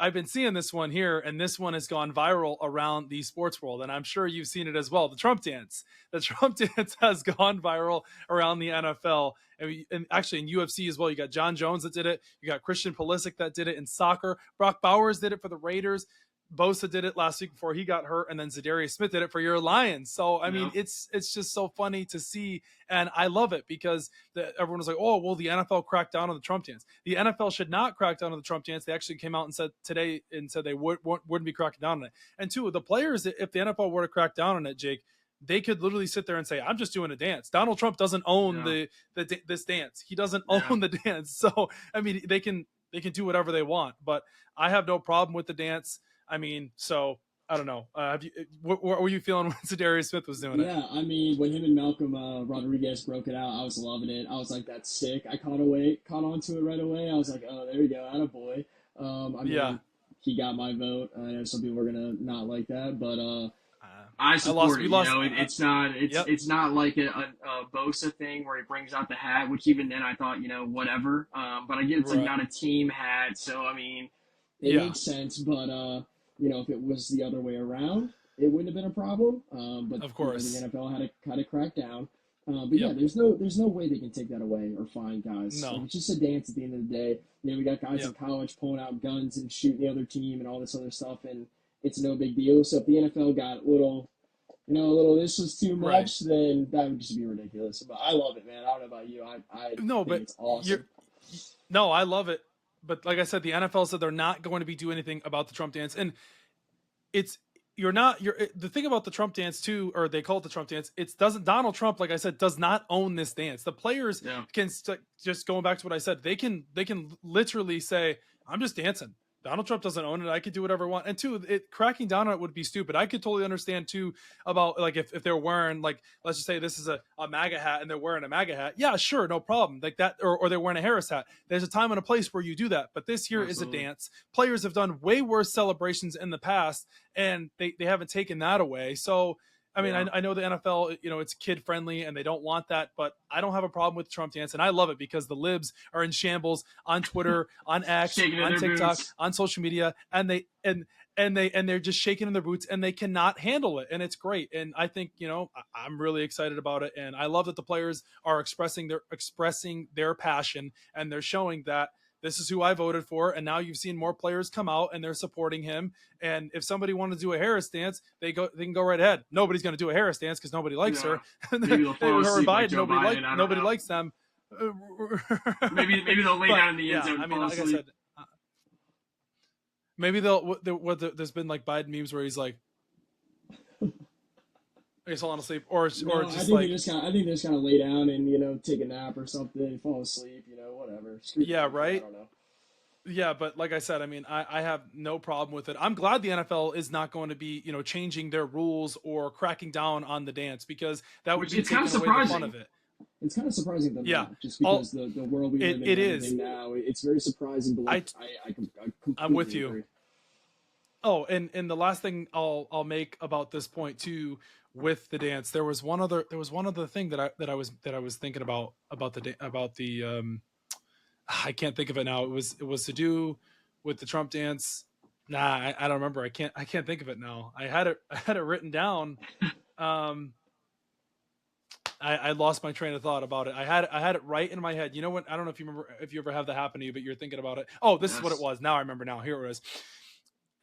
I've been seeing this one here, and this one has gone viral around the sports world, and I'm sure you've seen it as well. The Trump dance. The Trump dance has gone viral around the NFL, and actually in UFC as well. You got John Jones that did it. You got Christian Pulisic that did it in soccer. Brock Bowers did it for the Raiders. Bosa did it last week before he got hurt, and then Zadarius Smith did it for your Lions. So, I mean, it's just so funny to see, and I love it because everyone was like, oh, well, the NFL cracked down on the Trump dance. The NFL should not crack down on the Trump dance. They actually came out and said today they wouldn't be cracking down on it. And two, the players, if the NFL were to crack down on it, Jake, they could literally sit there and say, I'm just doing a dance. Donald Trump doesn't own this dance. He doesn't own the dance. So, I mean, they can do whatever they want, but I have no problem with the dance. I mean, so I don't know. What were you feeling when Zadarius Smith was doing it? Yeah, I mean, when him and Malcolm Rodriguez broke it out, I was loving it. I was like, that's sick. I caught on to it right away. I was like, oh, there we go, attaboy. I mean, he got my vote. I know some people are gonna not like that, but I support it. It's not like a Bosa thing where he brings out the hat, which even then I thought, whatever. But I get it's like not a team hat, so I mean, it makes sense. But if it was the other way around, it wouldn't have been a problem. But of course, the NFL had to kind of crack down. But yeah, there's no way they can take that away or fine guys. No. Like, it's just a dance at the end of the day. We got guys in college pulling out guns and shooting the other team and all this other stuff, and it's no big deal. So if the NFL got a little this was too much, then that would just be ridiculous. But I love it, man. I don't know about you. I think it's awesome. No, I love it. But like I said, the NFL said they're not going to be doing anything about the Trump dance. And the thing about the Trump dance too, or they call it the Trump dance. Donald Trump, like I said, does not own this dance. The players can just going back to what I said, they can literally say, I'm just dancing. Donald Trump doesn't own it. I could do whatever I want. And two, cracking down on it would be stupid. I could totally understand too about like if they're wearing, like, let's just say this is a MAGA hat and they're wearing a MAGA hat. Yeah, sure, no problem. Like that, or they're wearing a Harris hat. There's a time and a place where you do that. But this here is a dance. Players have done way worse celebrations in the past, and they haven't taken that away. So I mean, I know the NFL, it's kid friendly and they don't want that, but I don't have a problem with Trump dance, and I love it because the libs are in shambles on Twitter, on X, on TikTok, on social media, and they're just shaking in their boots and they cannot handle it, and it's great. And I think I'm really excited about it, and I love that the players are expressing their passion, and they're showing that this is who I voted for. And now you've seen more players come out and they're supporting him. And if somebody wanted to do a Harris dance, they can go right ahead. Nobody's going to do a Harris dance because nobody likes her. Maybe they'll fall asleep like Joe Biden. Nobody likes them. Maybe they'll lay down in the end zone. I mean, like I said, maybe there's been like Biden memes where he's like, he's falling asleep, or just I think they just kind of lay down and take a nap or something, fall asleep, whatever. Right. I don't know. Yeah, but like I said, I mean, I have no problem with it. I'm glad the NFL is not going to be changing their rules or cracking down on the dance, because that would be taking away the fun of it. It's kind of surprising that not, just because the world we live in now, it's very surprising. But I completely I'm with you. Agree. Oh, and the last thing I'll make about this point too, with the dance, there was one other thing that I was thinking about the I can't think of it now. It was to do with the Trump dance. Nah, I don't remember. I can't think of it now. I had it written down. I lost my train of thought about it. I had it right in my head. You know what? I don't know if you remember, if you ever have that happen to you, but you're thinking about it. Oh, this is what it was. Now I remember now. Here it is.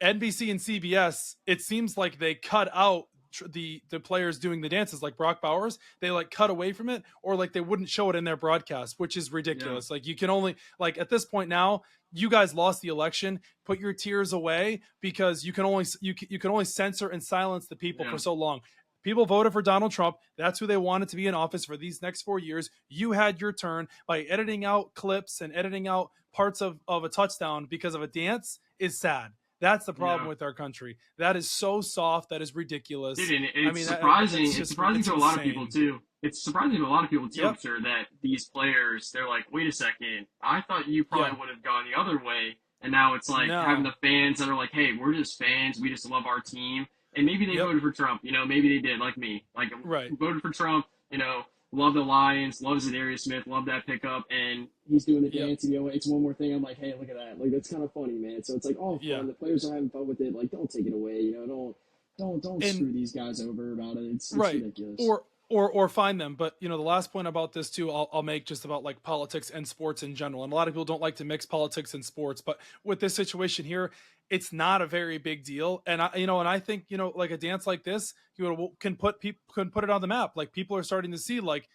NBC and CBS, it seems like they cut out the players doing the dances, like Brock Bowers. They like cut away from it, or like they wouldn't show it in their broadcast, which is ridiculous. Like you can only, like at this point now, you guys lost the election. Put your tears away, because you can only censor and silence the people for so long. People voted for Donald Trump. That's who they wanted to be in office for these next 4 years. You had your turn. By editing out clips and editing out parts of a touchdown because of a dance is sad. That's the problem with our country. That is so soft. That is ridiculous. Dude, it's surprising. It's surprising to a lot of people too. It's surprising to a lot of people too, sir, that these players, they're like, wait a second, I thought you probably would have gone the other way. And now it's like having the fans that are like, hey, we're just fans. We just love our team. And maybe they voted for Trump. Maybe they did, like me. Voted for Trump, love the Lions, love Zadarius Smith, love that pickup. And he's doing the dance, and it's one more thing. I'm like, hey, look at that. Like, that's kind of funny, man. So it's like all fun. The players are having fun with it. Like, don't take it away. Don't screw these guys over about it. It's ridiculous. Or find them. But the last point about this too, I'll make just about like politics and sports in general. And a lot of people don't like to mix politics and sports, but with this situation here, it's not a very big deal. And I think like a dance like this, can put it on the map. Like, people are starting to see, like,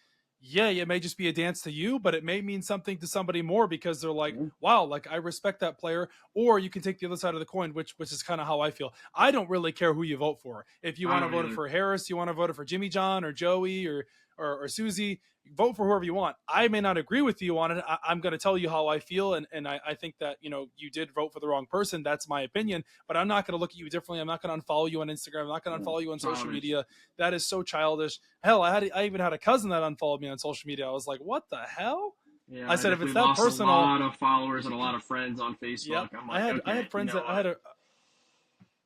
yeah, it may just be a dance to you, but it may mean something to somebody more, because they're like, wow, like, I respect that player. Or you can take the other side of the coin, which is kind of how I feel. I don't really care who you vote for. If you want to vote for Harris, you want to vote for Jimmy John or Joey or Susie, vote for whoever you want. I may not agree with you on it. I'm going to tell you how I feel. And I think that, you did vote for the wrong person. That's my opinion, but I'm not going to look at you differently. I'm not going to unfollow you on Instagram. I'm not going to unfollow you on social media. That is so childish. Hell, I even had a cousin that unfollowed me on social media. I was like, what the hell? Yeah, I said, if it's that personal, a lot of followers and a lot of friends on Facebook. Yep. I'm like, I had friends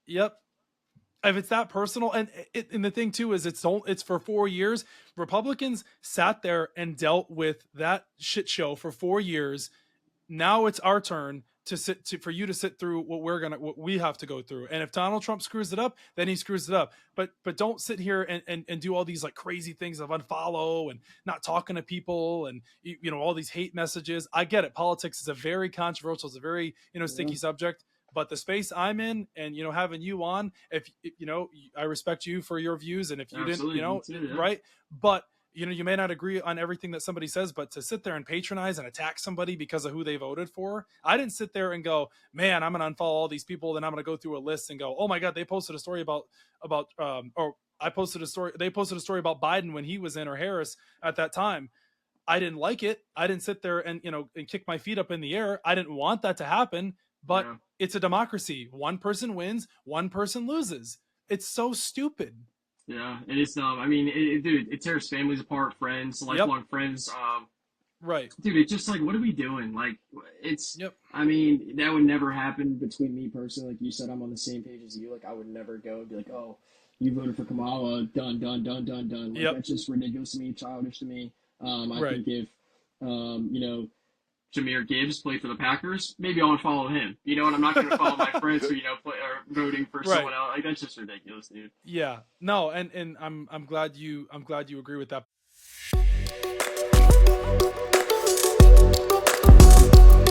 Yep. If it's that personal, and the thing too is it's for 4 years. Republicans sat there and dealt with that shit show for 4 years. Now it's our turn for you to sit through what we have to go through. And if Donald Trump screws it up, then he screws it up. But don't sit here and do all these like crazy things of unfollow and not talking to people and all these hate messages. I get it. Politics is a very controversial, it's a very sticky subject. But the space I'm in, and having you on, if I respect you for your views, and if you didn't, right? But you may not agree on everything that somebody says, but to sit there and patronize and attack somebody because of who they voted for, I didn't sit there and go, man, I'm gonna unfollow all these people, then I'm gonna go through a list and go, oh my god, they posted a story about or I posted a story, they posted a story about Biden when he was in, or Harris at that time. I didn't like it. I didn't sit there and and kick my feet up in the air. I didn't want that to happen. But it's a democracy. One person wins, one person loses. It's so stupid. Yeah, and it's dumb. I mean, dude, it tears families apart, friends, lifelong friends. Right. Dude, it's just like, what are we doing? Like, it's. Yep. I mean, that would never happen between me personally. Like you said, I'm on the same page as you. Like, I would never go and be like, oh, you voted for Kamala. Done. Like, that's just ridiculous to me, childish to me. I think if, Jahmyr Gibbs played for the Packers, maybe I'll follow him. And I'm not going to follow my friends who are voting for someone else. Like, that's just ridiculous, dude. Yeah, no, and I'm glad you agree with that.